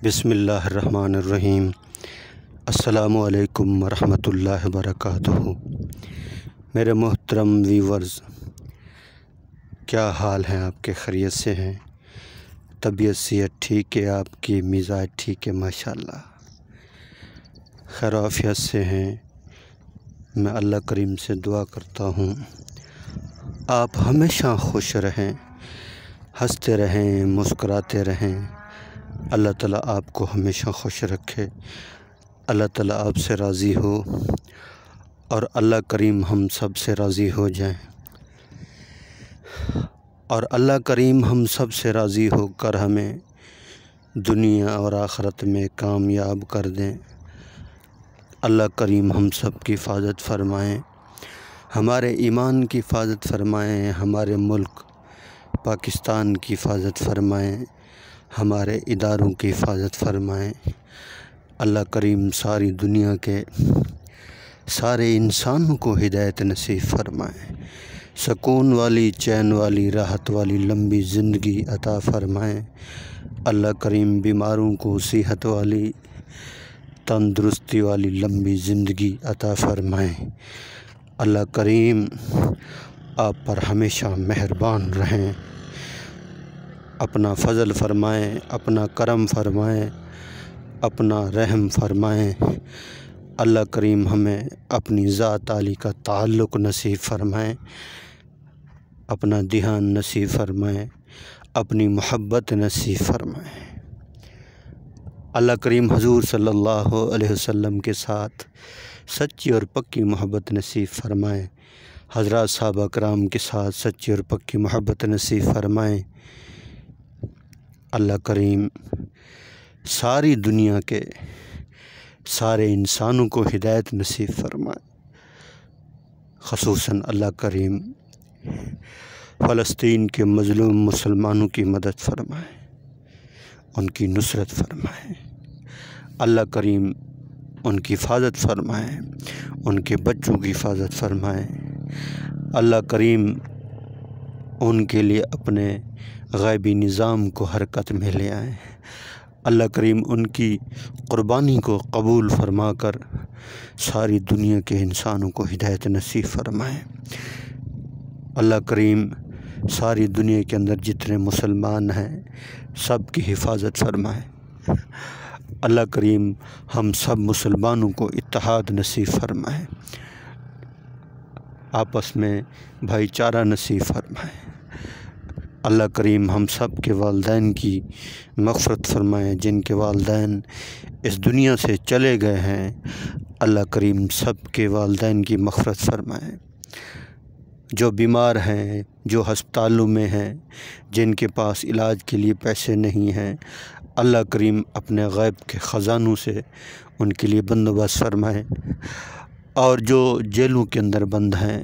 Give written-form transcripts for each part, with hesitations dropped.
بسم اللہ الرحمن الرحیم۔ السلام علیکم ورحمۃ اللہ وبرکاتہ۔ میرے محترم ویورز، کیا حال ہیں آپ کے؟ خیریت سے ہیں؟ طبیعت صحت ٹھیک ہے؟ آپ کی مزاج ٹھیک ہے؟ ماشاءاللہ خیر و عافیت سے ہیں۔ میں اللہ کریم سے دعا کرتا ہوں آپ ہمیشہ خوش رہیں، ہنستے رہیں، مسکراتے رہیں۔ اللہ تعالیٰ آپ کو ہمیشہ خوش رکھے، اللہ تعالیٰ آپ سے راضی ہو اور اللہ کریم ہم سب سے راضی ہو جائیں، اور اللہ کریم ہم سب سے راضی ہو کر ہمیں دنیا اور آخرت میں کامیاب کر دیں۔ اللہ کریم ہم سب کی حفاظت فرمائیں، ہمارے ایمان کی حفاظت فرمائیں، ہمارے ملک پاکستان کی حفاظت فرمائیں، ہمارے اداروں کی حفاظت فرمائیں۔ اللہ کریم ساری دنیا کے سارے انسانوں کو ہدایت نصیب فرمائیں، سکون والی، چین والی، راحت والی لمبی زندگی عطا فرمائیں۔ اللہ کریم بیماروں کو صحت والی، تندرستی والی لمبی زندگی عطا فرمائیں۔ اللہ کریم آپ پر ہمیشہ مہربان رہیں، اپنا فضل فرمائیں، اپنا کرم فرمائیں، اپنا رحم فرمائیں۔ اللہ کریم ہمیں اپنی ذات عالی کا تعلق نصیب فرمائیں، اپنا دھیان نصیب فرمائیں، اپنی محبت نصیب فرمائیں۔ اللہ کریم حضور صلی اللہ علیہ وسلم کے ساتھ سچی اور پکی محبت نصیب فرمائیں، حضرات صحابہ کرام کے ساتھ سچی اور پکی محبت نصیب فرمائیں۔ اللہ کریم ساری دنیا کے سارے انسانوں کو ہدایت نصیب فرمائے، خصوصاً اللہ کریم فلسطین کے مظلوم مسلمانوں کی مدد فرمائے، ان کی نصرت فرمائے۔ اللہ کریم ان کی حفاظت فرمائے، ان کے بچوں کی حفاظت فرمائے۔ اللہ کریم ان کے لیے اپنے غیبی نظام کو حرکت میں لے آئیں۔ اللہ کریم ان کی قربانی کو قبول فرما کر ساری دنیا کے انسانوں کو ہدایت نصیب فرمائیں۔ اللہ کریم ساری دنیا کے اندر جتنے مسلمان ہیں سب کی حفاظت فرمائیں۔ اللہ کریم ہم سب مسلمانوں کو اتحاد نصیب فرمائیں، آپس میں بھائی چارہ نصیب فرمائیں۔ اللہ کریم ہم سب کے والدین کی مغفرت فرمائیں، جن کے والدین اس دنیا سے چلے گئے ہیں اللہ کریم سب کے والدین کی مغفرت فرمائیں۔ جو بیمار ہیں، جو ہسپتالوں میں ہیں، جن کے پاس علاج کے لیے پیسے نہیں ہیں، اللہ کریم اپنے غیب کے خزانوں سے ان کے لیے بندوبست فرمائیں۔ اور جو جیلوں کے اندر بند ہیں،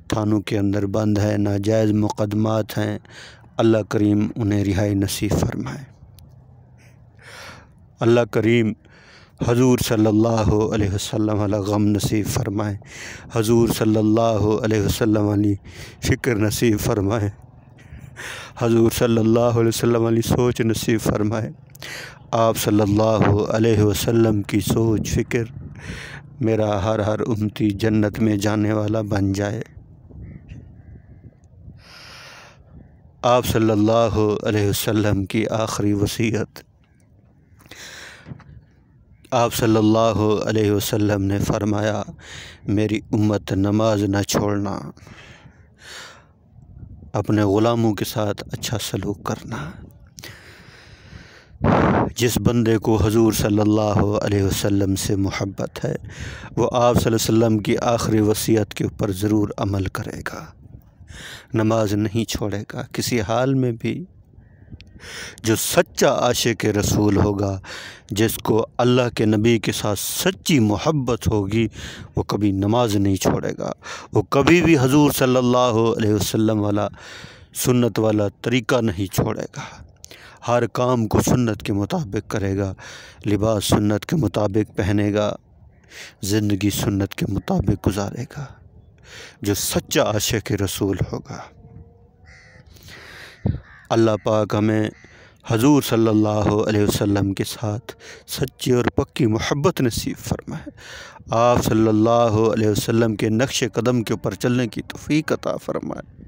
تھانوں کے اندر بند ہیں، ناجائز مقدمات ہیں، اللہ کریم انہیں رہائی نصیب فرمائے۔ اللہ کریم حضور صلی اللہ علیہ وسلم علی غم نصیب فرمائے، حضور صلی اللہ علیہ وسلم علی فکر نصیب فرمائے، حضور صلی اللہ علیہ وسلم علی سوچ نصیب فرمائے۔ آپ صلی اللہ علیہ وسلم کی سوچ فکر میرا ہر امتی جنت میں جانے والا بن جائے۔ آپ صلی اللہ علیہ وسلم کی آخری وصیت، آپ صلی اللہ علیہ وسلم نے فرمایا میری امت نماز نہ چھوڑنا، اپنے غلاموں کے ساتھ اچھا سلوک کرنا۔ جس بندے کو حضور صلی اللہ علیہ وسلم سے محبت ہے وہ آپ صلی اللہ علیہ وسلم کی آخری وصیت کے اوپر ضرور عمل کرے گا، نماز نہیں چھوڑے گا کسی حال میں بھی۔ جو سچا عاشق رسول ہوگا، جس کو اللہ کے نبی کے ساتھ سچی محبت ہوگی، وہ کبھی نماز نہیں چھوڑے گا، وہ کبھی بھی حضور صلی اللہ علیہ وسلم والا سنت والا طریقہ نہیں چھوڑے گا، ہر کام کو سنت کے مطابق کرے گا، لباس سنت کے مطابق پہنے گا، زندگی سنت کے مطابق گزارے گا، جو سچا عاشق رسول ہوگا۔ اللہ پاک ہمیں حضور صلی اللہ علیہ وسلم کے ساتھ سچی اور پکی محبت نصیب فرمائے، آپ صلی اللہ علیہ وسلم کے نقش قدم کے اوپر چلنے کی توفیق عطا فرمائے۔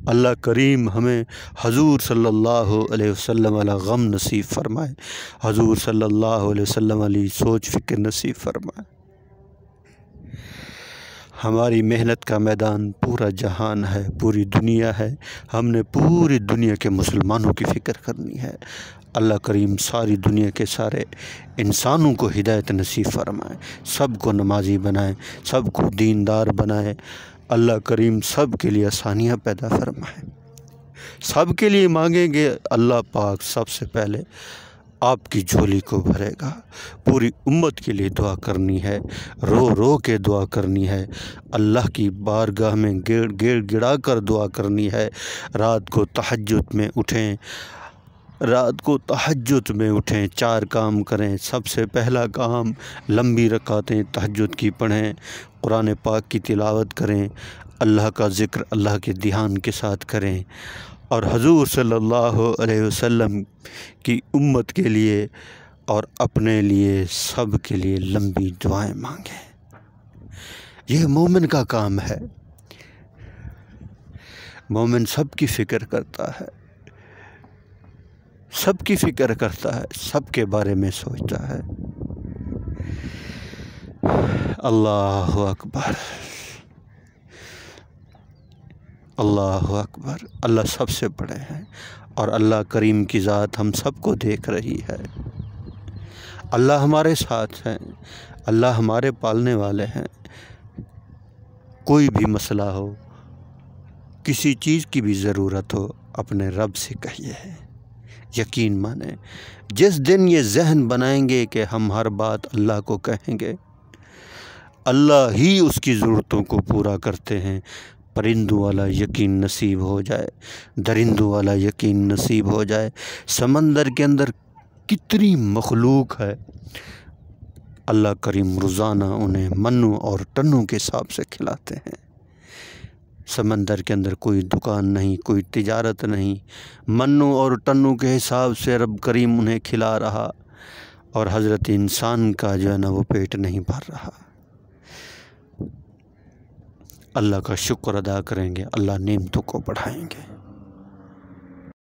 اللہ کریم ہمیں حضور صلی اللہ علیہ وسلم والا غم نصیب فرمائے، حضور صلی اللہ علیہ وسلم والی سوچ فکر نصیب فرمائے۔ ہماری محنت کا میدان پورا جہان ہے، پوری دنیا ہے، ہم نے پوری دنیا کے مسلمانوں کی فکر کرنی ہے۔ اللہ کریم ساری دنیا کے سارے انسانوں کو ہدایت نصیب فرمائے، سب کو نمازی بنائے، سب کو دیندار بنائے۔ اللہ کریم سب کے لیے آسانیاں پیدا فرمائے۔ سب کے لیے مانگیں گے، اللہ پاک سب سے پہلے آپ کی جھولی کو بھرے گا۔ پوری امت کے لیے دعا کرنی ہے، رو رو کے دعا کرنی ہے، اللہ کی بارگاہ میں گڑ گڑا کر دعا کرنی ہے۔ رات کو تہجد میں اٹھیں، رات کو تہجد میں اٹھیں، 4 کام کریں۔ سب سے پہلا کام لمبی رکعتیں تہجد کی پڑھیں، قرآن پاک کی تلاوت کریں، اللہ کا ذکر اللہ کے دھیان کے ساتھ کریں، اور حضور صلی اللہ علیہ وسلم کی امت کے لیے اور اپنے لیے سب کے لیے لمبی دعائیں مانگیں۔ یہ مومن کا کام ہے۔ مومن سب کی فکر کرتا ہے، سب کی فکر کرتا ہے، سب کے بارے میں سوچتا ہے۔ اللہ اکبر، اللہ اکبر۔ اللہ سب سے بڑے ہیں، اور اللہ کریم کی ذات ہم سب کو دیکھ رہی ہے۔ اللہ ہمارے ساتھ ہیں، اللہ ہمارے پالنے والے ہیں۔ کوئی بھی مسئلہ ہو، کسی چیز کی بھی ضرورت ہو، اپنے رب سے کہیے، یقین مانیں۔ جس دن یہ ذہن بنائیں گے کہ ہم ہر بات اللہ کو کہیں گے، اللہ ہی اس کی ضرورتوں کو پورا کرتے ہیں۔ پرندوں والا یقین نصیب ہو جائے، درندوں والا یقین نصیب ہو جائے۔ سمندر کے اندر کتنی مخلوق ہے، اللہ کریم روزانہ انہیں منو اور ٹنوں کے حساب سے کھلاتے ہیں۔ سمندر کے اندر کوئی دکان نہیں، کوئی تجارت نہیں، منو اور ٹنوں کے حساب سے رب کریم انہیں کھلا رہا، اور حضرت انسان کا جو ہے نا وہ پیٹ نہیں بھر رہا۔ اللہ کا شکر ادا کریں گے، اللہ نعمتوں کو بڑھائیں گے۔